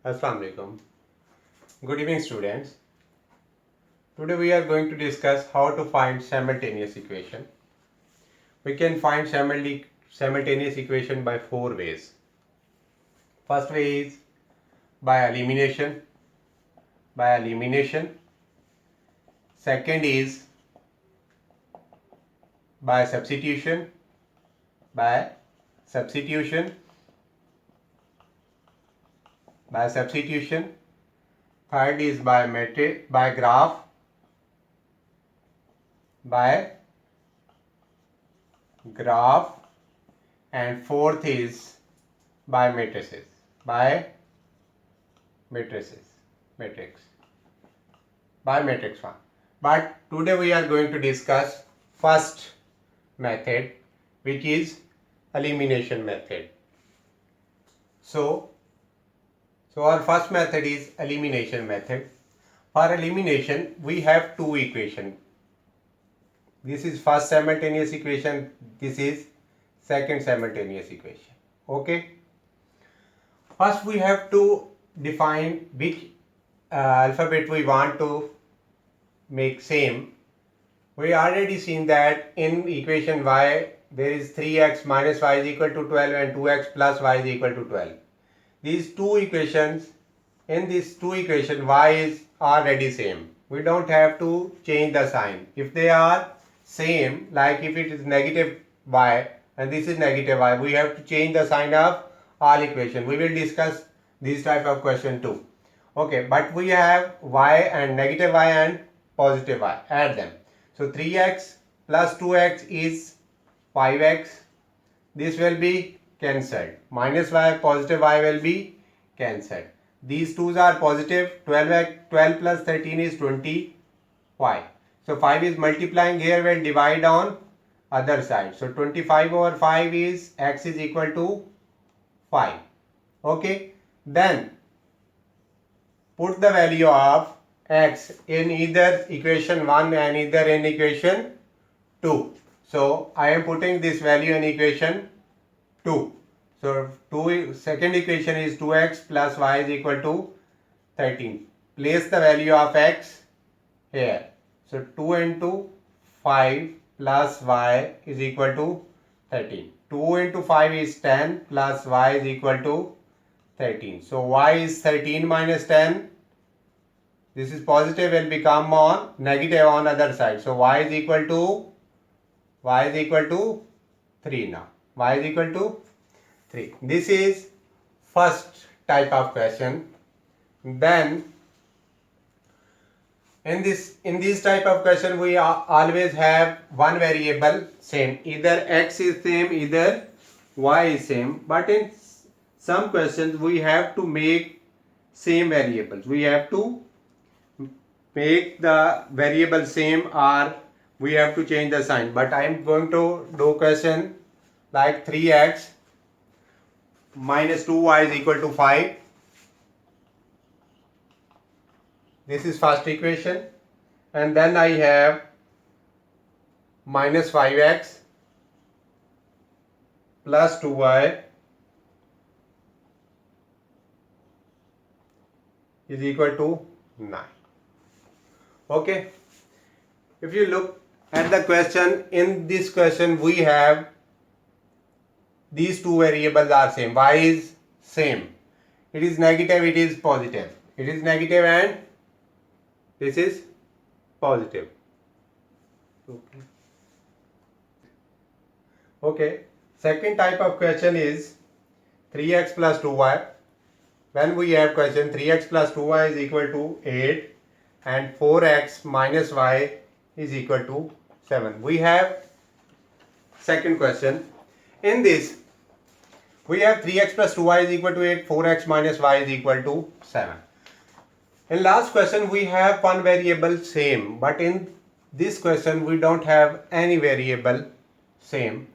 Assalamu alaikum. Good evening, students. Today we are going to discuss how to find simultaneous equation. We can find simultaneous equation by four ways. First way is by elimination. Second is by substitution. By substitution. Third is by graph. And fourth is by matrices. Matrix one. But today we are going to discuss first method, which is elimination method. So our first method is elimination method. For elimination, we have two equations. This is first simultaneous equation. This is second simultaneous equation. Okay. First, we have to define which alphabet we want to make same. We already seen that in equation y there is 3x minus y is equal to 12 and 2x plus y is equal to 12. These two equations, in these two equations y is already same. We don't have to change the sign. If they are same, like if it is negative y and this is negative y, we have to change the sign of all equation. We will discuss this type of question too. Okay, but we have y and negative y and positive y. Add them. So 3x plus 2x is 5x. This will be cancelled. Minus y, positive y will be cancelled. These twos are positive. 12 plus 13 is 25. So 5 is multiplying here, will divide on other side. So 25 over 5 is x is equal to 5. Okay. Then put the value of x in either equation 1 and either in equation 2. So I am putting this value in equation 2. So second equation is 2x plus y is equal to 13. Place the value of x here. So 2 into 5 plus y is equal to 13. 2 into 5 is 10 plus y is equal to 13. So y is 13 minus 10. This is positive, will become on negative on other side. So y is equal to 3 now. Y is equal to 3. This is first type of question. Then in this type of question we always have one variable same. Either x is same, either y is same. But in some questions we have to make same variables. We have to make the variable same or we have to change the sign. But I am going to do question like 3x minus 2y is equal to 5. This is first equation. And then I have minus 5x plus 2y is equal to 9. Okay. If you look at the question, in this question we have these two variables are same. Y is same. It is negative, it is positive. It is negative and this is positive. Okay. Second type of question is 3x plus 2y. When we have question 3x plus 2y is equal to 8 and 4x minus y is equal to 7. We have second question. In this, we have 3x plus 2y is equal to 8, 4x minus y is equal to 7. In last question, we have one variable same, but in this question, we don't have any variable same.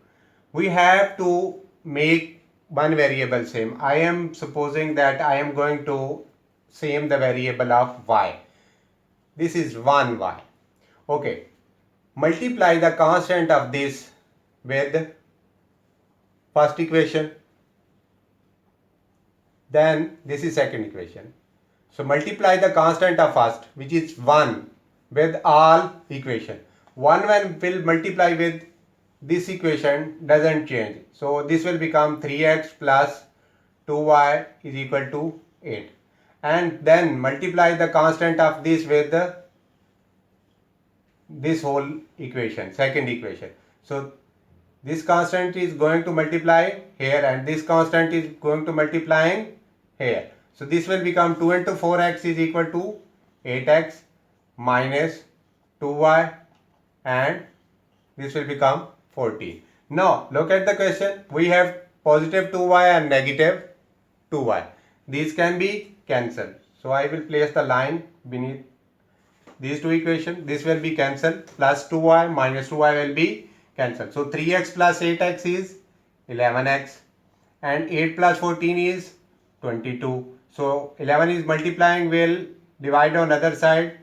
We have to make one variable same. I am supposing that I am going to same the variable of y. This is 1y. Okay. Multiply the constant of this with first equation. Then this is second equation. So multiply the constant of first, which is 1, with all equation. 1 when will multiply with this equation doesn't change. So this will become 3x plus 2y is equal to 8. And then multiply the constant of this with this whole equation, second equation. So this constant is going to multiply here and this constant is going to multiplying here. So this will become 2 into 4x is equal to 8x minus 2y, and this will become 14. Now look at the question. We have positive 2y and negative 2y. These can be cancelled. So I will place the line beneath these two equations. This will be cancelled. Plus 2y minus 2y will be cancelled. So 3x plus 8x is 11x and 8 plus 14 is 22. So 11 is multiplying, will divide on other side.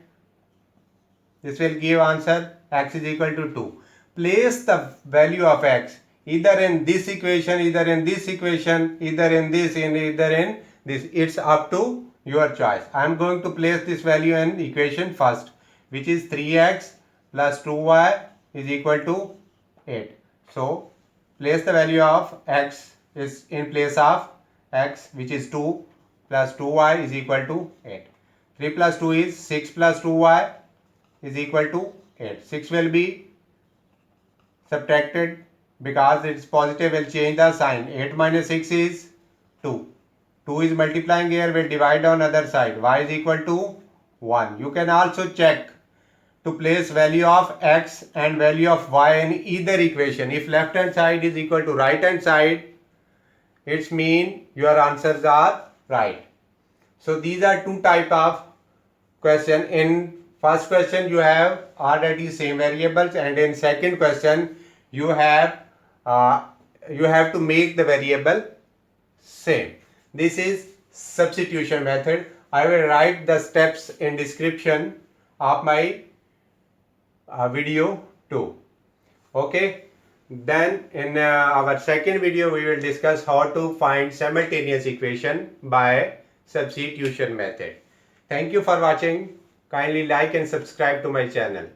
This will give answer x is equal to 2. Place the value of x either in this equation, either in this equation, either in this, and either in this. It's up to your choice. I am going to place this value in equation first, which is 3x plus 2y is equal to 8. So place the value of x is in place of x, which is 2 plus 2y is equal to 8. 3 plus 2 is 6 plus 2y is equal to 8. 6 will be subtracted because it's positive, will change the sign. 8 minus 6 is 2. 2 is multiplying here, will divide on other side. Y is equal to 1. You can also check to place value of x and value of y in either equation. If left hand side is equal to right hand side, it's mean your answers are right. So these are two type of question. In first question you have already same variables, and in second question you have to make the variable same. This is substitution method. I will write the steps in description of my video too. Okay, then in our second video we will discuss how to find simultaneous equation by substitution method. Thank you for watching. Kindly like and subscribe to my channel.